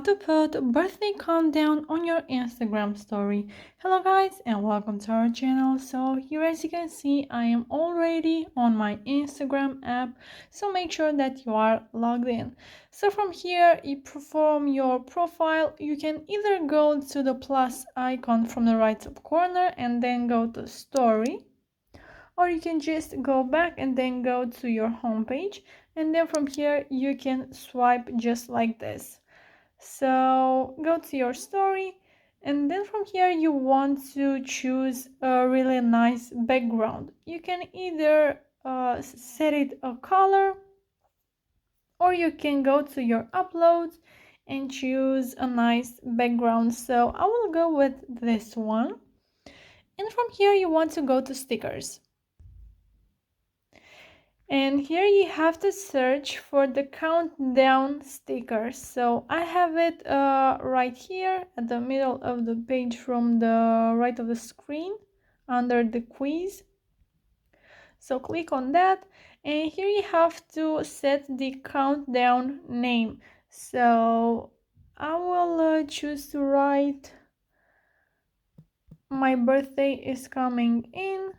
to put birthday countdown on your Instagram story. Hello guys and welcome to our channel. So here as you can see I am already on my Instagram app, so make sure that you are logged in. So from here you perform your profile. You can either go to the plus icon from the right top corner and then go to story, or you can just go back and then go to your home page, and then from here you can swipe just like this. So go to your story, and then from here you want to choose a really nice background. You can either set it a color, or you can go to your uploads and choose a nice background. So I will go with this one, and from here you want to go to stickers. And here you have to search for the countdown sticker. So I have it right here at the middle of the page from the right of the screen under the quiz. So click on that, and here you have to set the countdown name. So I will choose to write "My birthday is coming in."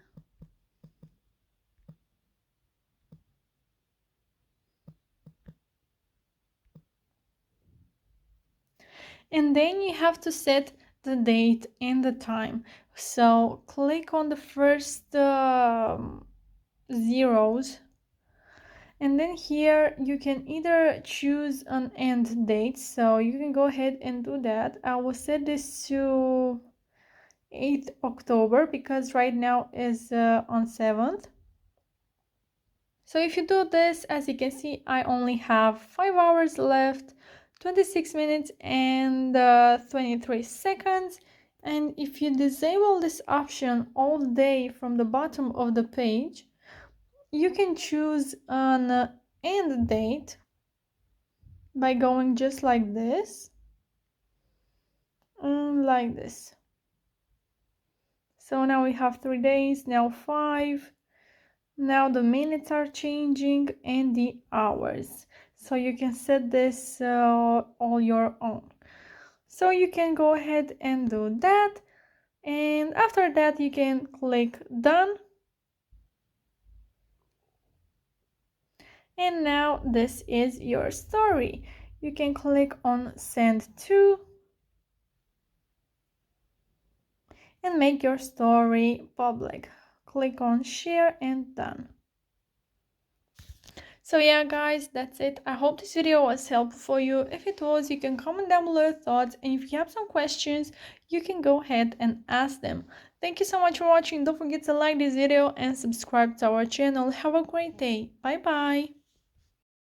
And then you have to set the date and the time. So click on the first zeros, and then here you can either choose an end date, so you can go ahead and do that. I will set this to 8th October because right now is on 7th. So if you do this, as you can see, I only have 5 hours left, 26 minutes and 23 seconds. And if you disable this option all day from the bottom of the page, you can choose an end date by going just like this and like this. So now we have 3 days, now 5. Now the minutes are changing and the hours. So you can set this all your own. So you can go ahead and do that. And after that you can click done. And now this is your story. You can click on send to and make your story public. Click on share and done. So yeah guys, that's it. I hope this video was helpful for you. If it was, you can comment down below your thoughts, and if you have some questions you can go ahead and ask them. Thank you so much for watching. Don't forget to like this video and subscribe to our channel. Have a great day. Bye bye.